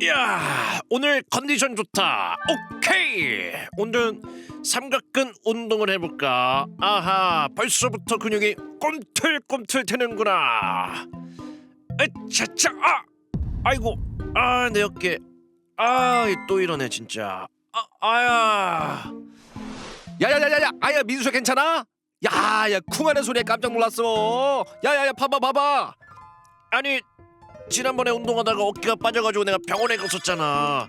야, 오늘 컨디션 좋다. 오케이. 오늘은 삼각근 운동을 해볼까? 아하, 벌써부터 근육이 꿈틀꿈틀 되는구나. 으차차. 아이고, 내 어깨. 또 이러네 진짜. 아야. 야야야야야, 아야 민수야 괜찮아? 야야, 쿵하는 소리에 깜짝 놀랐어. 야야야, 봐봐. 아니, 지난번에 운동하다가 어깨가 빠져가지고 내가 병원에 갔었잖아.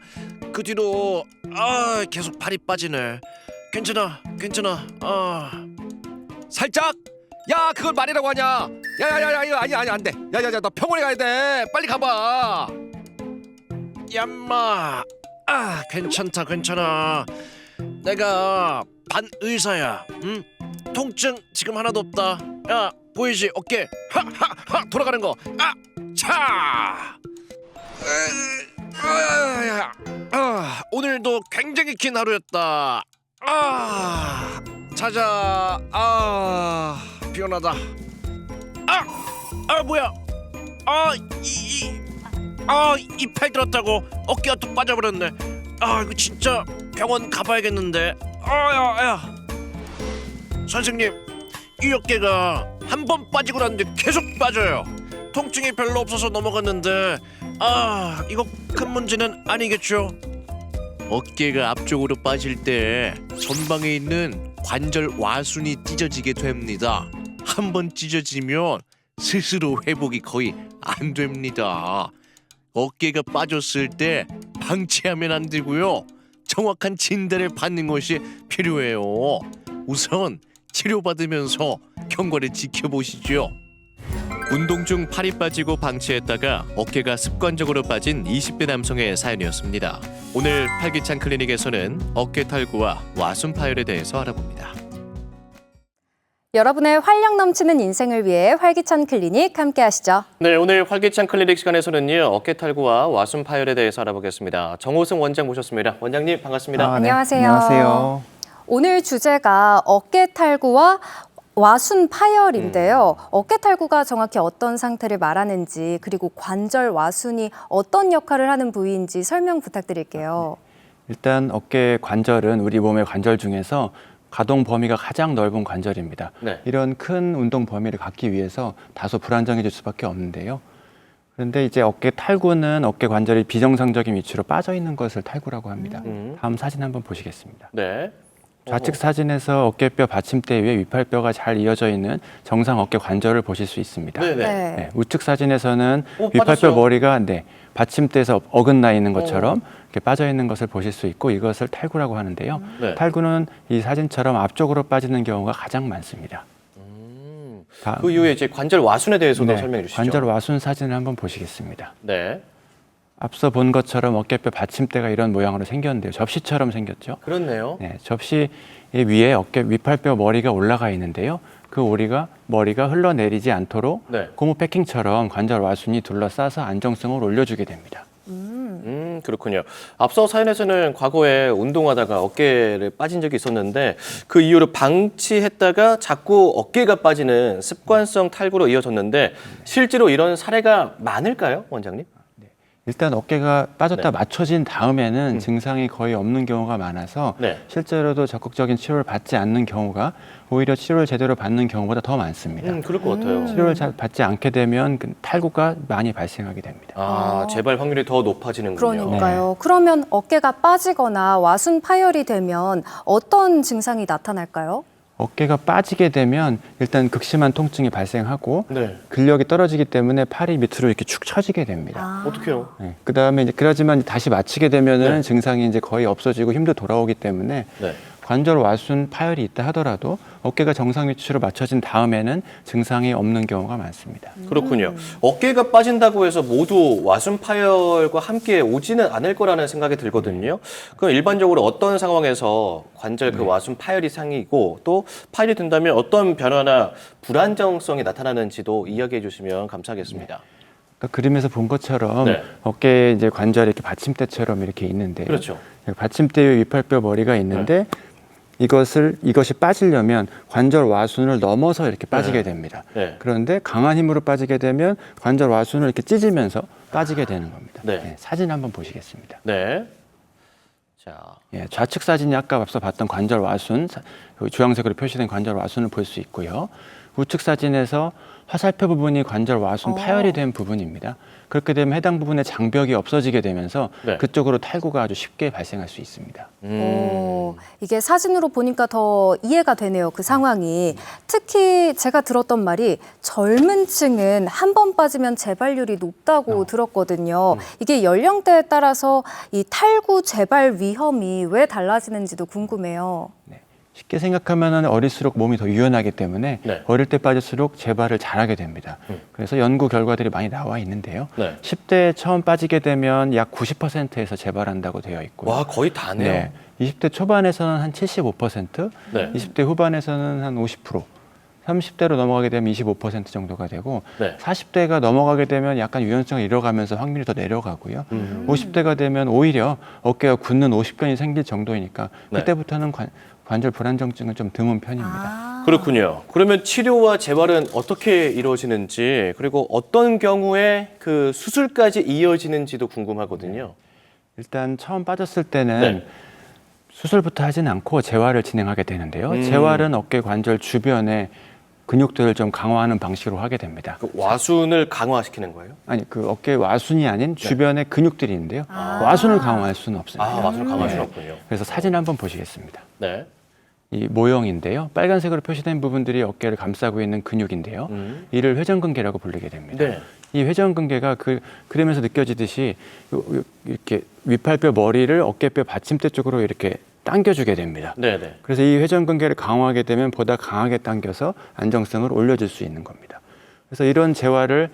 그 뒤로 계속 발이 빠지네. 괜찮아. 살짝. 야, 그걸 말이라고 하냐? 야야야야, 이거 아니 안 돼. 야야야, 나 병원에 가야 돼. 빨리 가봐. 얌마. 괜찮아. 내가 반 의사야. 응? 통증 지금 하나도 없다. 야, 보이지? 어깨 하하하 돌아가는 거. 차. 오늘도 굉장히 긴 하루였다. 자자. 피곤하다. 뭐야? 이 팔 들었다고 어깨가 또 빠져버렸네. 이거 진짜 병원 가봐야겠는데. 야. 선생님, 이 어깨가 한 번 빠지고 났는데 계속 빠져요. 통증이 별로 없어서 넘어갔는데 이거 큰 문제는 아니겠죠? 어깨가 앞쪽으로 빠질 때 전방에 있는 관절 와순이 찢어지게 됩니다. 한 번 찢어지면 스스로 회복이 거의 안 됩니다. 어깨가 빠졌을 때 방치하면 안 되고요. 정확한 진단을 받는 것이 필요해요. 우선 치료받으면서 경과를 지켜보시죠. 운동 중 팔이 빠지고 방치했다가 어깨가 습관적으로 빠진 20대 남성의 사연이었습니다. 오늘 팔기찬 클리닉에서는 어깨 탈구와 와순 파열에 대해서 알아봅니다. 여러분의 활력 넘치는 인생을 위해 활기찬 클리닉 함께 하시죠. 네, 오늘 활기찬 클리닉 시간에서는요, 어깨 탈구와 와순 파열에 대해서 알아보겠습니다. 정호승 원장 모셨습니다. 원장님 반갑습니다. 안녕하세요. 네, 안녕하세요. 오늘 주제가 어깨 탈구와 와순 파열인데요. 어깨 탈구가 정확히 어떤 상태를 말하는지, 그리고 관절 와순이 어떤 역할을 하는 부위인지 설명 부탁드릴게요. 일단 어깨 관절은 우리 몸의 관절 중에서 가동 범위가 가장 넓은 관절입니다. 네. 이런 큰 운동 범위를 갖기 위해서 다소 불안정해질 수밖에 없는데요. 그런데 이제 어깨 탈구는 어깨 관절이 비정상적인 위치로 빠져 있는 것을 탈구라고 합니다. 다음 사진 한번 보시겠습니다. 네. 좌측 사진에서 어깨뼈 받침대 위에 위팔뼈가 잘 이어져 있는 정상 어깨 관절을 보실 수 있습니다. 네네. 네, 우측 사진에서는 위팔뼈 빠졌어요. 머리가 받침대에서 어긋나 있는 것처럼 이렇게 빠져 있는 것을 보실 수 있고, 이것을 탈구라고 하는데요. 네. 탈구는 이 사진처럼 앞쪽으로 빠지는 경우가 가장 많습니다. 그 이후에 이제 관절 와순에 대해서도 네, 설명해 주시죠. 관절 와순 사진을 한번 보시겠습니다. 네. 앞서 본 것처럼 어깨뼈 받침대가 이런 모양으로 생겼는데요. 접시처럼 생겼죠. 그렇네요. 네, 접시 위에 어깨 위팔뼈 머리가 올라가 있는데요. 그 머리가 흘러내리지 않도록 네. 고무 패킹처럼 관절 와순이 둘러싸서 안정성을 올려주게 됩니다. 그렇군요. 앞서 사연에서는 과거에 운동하다가 어깨를 빠진 적이 있었는데 그 이후로 방치했다가 자꾸 어깨가 빠지는 습관성 탈구로 이어졌는데 실제로 이런 사례가 많을까요, 원장님? 일단 어깨가 빠졌다 네. 맞춰진 다음에는 증상이 거의 없는 경우가 많아서 네. 실제로도 적극적인 치료를 받지 않는 경우가 오히려 치료를 제대로 받는 경우보다 더 많습니다. 그럴 것 같아요. 치료를 잘 받지 않게 되면 그 탈구가 많이 발생하게 됩니다. 재발 확률이 더 높아지는군요. 그러니까요. 그러면 어깨가 빠지거나 와순 파열이 되면 어떤 증상이 나타날까요? 어깨가 빠지게 되면 일단 극심한 통증이 발생하고 네. 근력이 떨어지기 때문에 팔이 밑으로 이렇게 축 처지게 됩니다. 어떡해요? 네. 그다음에 이제 그러지만 다시 맞추게 되면은 네. 증상이 이제 거의 없어지고 힘도 돌아오기 때문에 네. 관절 와순 파열이 있다 하더라도 어깨가 정상 위치로 맞춰진 다음에는 증상이 없는 경우가 많습니다. 그렇군요. 어깨가 빠진다고 해서 모두 와순 파열과 함께 오지는 않을 거라는 생각이 들거든요. 그럼 일반적으로 어떤 상황에서 관절 그 와순 파열이 생기고 또 파열이 된다면 어떤 변화나 불안정성이 나타나는지도 이야기해 주시면 감사하겠습니다. 그러니까 그림에서 본 것처럼 네. 어깨에 이제 관절이 이렇게 받침대처럼 이렇게 있는데요. 그렇죠. 받침대 위에 위팔뼈 머리가 있는데 이것이 빠지려면 관절 와순을 넘어서 이렇게 빠지게 됩니다. 네. 그런데 강한 힘으로 빠지게 되면 관절 와순을 이렇게 찢으면서 빠지게 되는 겁니다. 네. 사진 한번 보시겠습니다. 네. 자, 좌측 사진이 아까 앞서 봤던 관절 와순, 주황색으로 표시된 관절 와순을 볼 수 있고요. 우측 사진에서 화살표 부분이 관절 와순 파열이 된 부분입니다. 그렇게 되면 해당 부분의 장벽이 없어지게 되면서 네. 그쪽으로 탈구가 아주 쉽게 발생할 수 있습니다. 이게 사진으로 보니까 더 이해가 되네요. 그 상황이. 특히 제가 들었던 말이 젊은 층은 한 번 빠지면 재발률이 높다고 들었거든요. 이게 연령대에 따라서 이 탈구 재발 위험이 왜 달라지는지도 궁금해요. 쉽게 생각하면 어릴수록 몸이 더 유연하기 때문에 네. 어릴 때 빠질수록 재발을 잘하게 됩니다. 그래서 연구 결과들이 많이 나와 있는데요. 네. 10대에 처음 빠지게 되면 약 90%에서 재발한다고 되어 있고요. 와, 거의 다네요. 네. 20대 초반에서는 한 75%, 네. 20대 후반에서는 한 50%, 30대로 넘어가게 되면 25% 정도가 되고 네. 40대가 넘어가게 되면 약간 유연성을 잃어가면서 확률이 더 내려가고요. 50대가 되면 오히려 어깨가 굳는 오십견이 생길 정도이니까 네. 그때부터는 관절 불안정증은 좀 드문 편입니다. 그렇군요. 그러면 치료와 재발은 어떻게 이루어지는지, 그리고 어떤 경우에 그 수술까지 이어지는지도 궁금하거든요. 일단 처음 빠졌을 때는 네. 수술부터 하진 않고 재활을 진행하게 되는데요. 재활은 어깨 관절 주변에 근육들을 좀 강화하는 방식으로 하게 됩니다. 그 와순을 강화시키는 거예요? 아니, 그 어깨 와순이 아닌 주변에 근육들이 있는데요. 와순을 강화할 수는 없습니다. 아, 와순을 강화할 수는 없군요. 그래서 사진 한번 보시겠습니다. 네. 이 모형인데요. 빨간색으로 표시된 부분들이 어깨를 감싸고 있는 근육인데요. 이를 회전근개라고 부르게 됩니다. 네. 이 회전근개가 그림에서 느껴지듯이 이렇게 윗팔뼈 머리를 어깨뼈 받침대 쪽으로 이렇게 당겨주게 됩니다. 네네. 그래서 이 회전근개를 강화하게 되면 보다 강하게 당겨서 안정성을 올려줄 수 있는 겁니다. 그래서 이런 재활을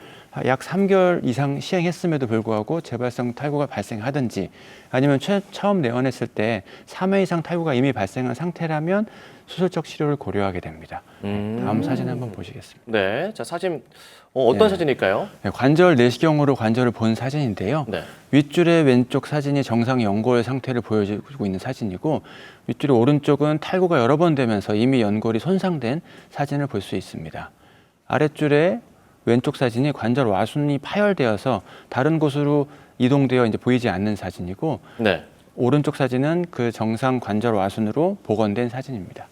약 3개월 이상 시행했음에도 불구하고 재발성 탈구가 발생하든지 아니면 처음 내원했을 때 3회 이상 탈구가 이미 발생한 상태라면 수술적 치료를 고려하게 됩니다. 다음 사진 한번 보시겠습니다. 네. 자, 사진, 어떤 네. 사진일까요? 네, 관절 내시경으로 관절을 본 사진인데요. 네. 윗줄의 왼쪽 사진이 정상 연골 상태를 보여주고 있는 사진이고 윗줄의 오른쪽은 탈구가 여러 번 되면서 이미 연골이 손상된 사진을 볼 수 있습니다. 아랫줄의 왼쪽 사진이 관절 와순이 파열되어서 다른 곳으로 이동되어 이제 보이지 않는 사진이고 네. 오른쪽 사진은 그 정상 관절 와순으로 복원된 사진입니다.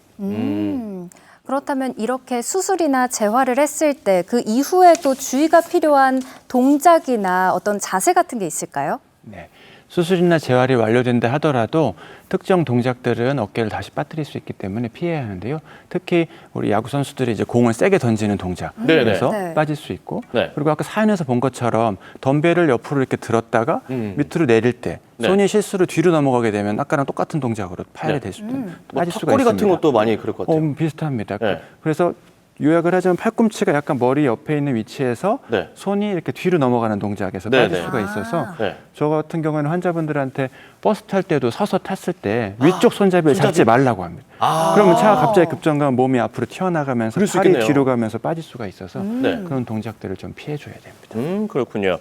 그렇다면 이렇게 수술이나 재활을 했을 때 그 이후에 또 주의가 필요한 동작이나 어떤 자세 같은 게 있을까요? 네. 수술이나 재활이 완료된다 하더라도 특정 동작들은 어깨를 다시 빠뜨릴 수 있기 때문에 피해야 하는데요. 특히 우리 야구 선수들이 이제 공을 세게 던지는 동작에서 네. 빠질 수 있고, 네. 그리고 아까 사연에서 본 것처럼 덤벨을 옆으로 이렇게 들었다가 밑으로 내릴 때 네. 손이 실수로 뒤로 넘어가게 되면 아까랑 똑같은 동작으로 파열이 네. 될 수도 뭐 빠질 수가 턱걸이 있습니다. 같은 것도 많이 그럴 것 같아요. 비슷합니다. 네. 그래서 요약을 하자면 팔꿈치가 약간 머리 옆에 있는 위치에서 네. 손이 이렇게 뒤로 넘어가는 동작에서 네, 빠질 네. 수가 있어서 네. 저 같은 경우에는 환자분들한테 버스 탈 때도 서서 탔을 때 위쪽 손잡이를 잡지 말라고 합니다. 그러면 차가 갑자기 급정가면 몸이 앞으로 튀어나가면서 그럴 수 팔이 있겠네요. 뒤로 가면서 빠질 수가 있어서 네. 그런 동작들을 좀 피해줘야 됩니다. 그렇군요.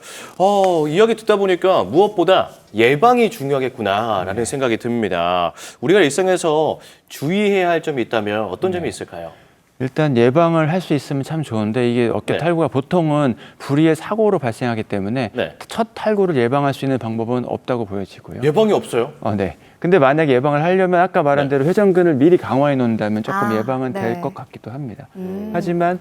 이야기 듣다 보니까 무엇보다 예방이 중요하겠구나라는 생각이 듭니다. 우리가 일상에서 주의해야 할 점이 있다면 어떤 점이 있을까요? 일단 예방을 할 수 있으면 참 좋은데 이게 어깨 네. 탈구가 보통은 불의의 사고로 발생하기 때문에 네. 첫 탈구를 예방할 수 있는 방법은 없다고 보여지고요. 예방이 없어요? 네. 근데 만약에 예방을 하려면 아까 말한 네. 대로 회전근을 미리 강화해 놓는다면 조금 예방은 네. 될 것 같기도 합니다. 하지만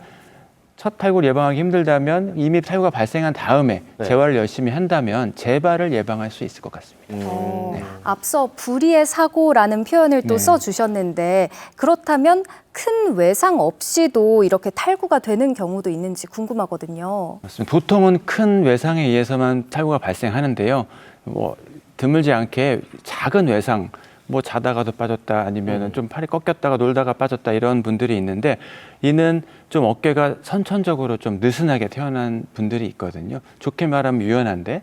첫 탈구를 예방하기 힘들다면 이미 탈구가 발생한 다음에 네. 재활을 열심히 한다면 재발을 예방할 수 있을 것 같습니다. 앞서 불의의 사고라는 표현을 또 네. 써주셨는데 그렇다면 큰 외상 없이도 이렇게 탈구가 되는 경우도 있는지 궁금하거든요. 맞습니다. 보통은 큰 외상에 의해서만 탈구가 발생하는데요. 드물지 않게 작은 외상, 자다가도 빠졌다 아니면 좀 팔이 꺾였다가 놀다가 빠졌다 이런 분들이 있는데 이는 좀 어깨가 선천적으로 좀 느슨하게 태어난 분들이 있거든요. 좋게 말하면 유연한데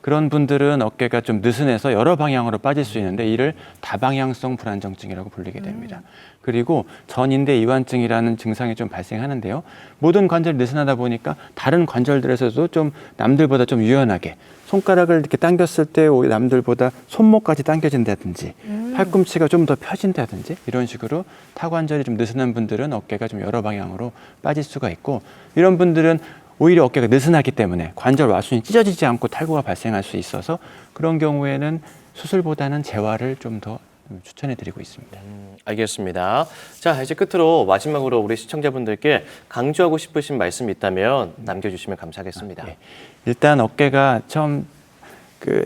그런 분들은 어깨가 좀 느슨해서 여러 방향으로 빠질 수 있는데 이를 다방향성 불안정증이라고 불리게 됩니다. 그리고 전인대 이완증이라는 증상이 좀 발생하는데요. 모든 관절이 느슨하다 보니까 다른 관절들에서도 좀 남들보다 좀 유연하게 손가락을 이렇게 당겼을 때 남들보다 손목까지 당겨진다든지 팔꿈치가 좀 더 펴진다든지 이런 식으로 타관절이 좀 느슨한 분들은 어깨가 좀 여러 방향으로 빠질 수가 있고, 이런 분들은 오히려 어깨가 느슨하기 때문에 관절 와순이 찢어지지 않고 탈구가 발생할 수 있어서 그런 경우에는 수술보다는 재활을 좀 더 추천해 드리고 있습니다. 알겠습니다. 자, 이제 끝으로 마지막으로 우리 시청자분들께 강조하고 싶으신 말씀이 있다면 남겨주시면 감사하겠습니다. 예. 일단 어깨가 처음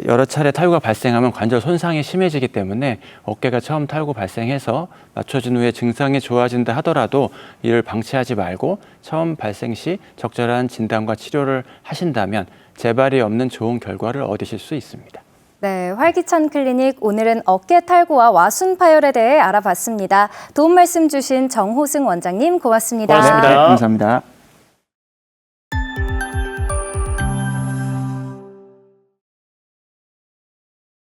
여러 차례 탈구가 발생하면 관절 손상이 심해지기 때문에 어깨가 처음 탈구 발생해서 맞춰진 후에 증상이 좋아진다 하더라도 이를 방치하지 말고 처음 발생 시 적절한 진단과 치료를 하신다면 재발이 없는 좋은 결과를 얻으실 수 있습니다. 네, 활기찬 클리닉 오늘은 어깨 탈구와 와순 파열에 대해 알아봤습니다. 도움 말씀 주신 정호승 원장님 고맙습니다. 고맙습니다. 네, 감사합니다.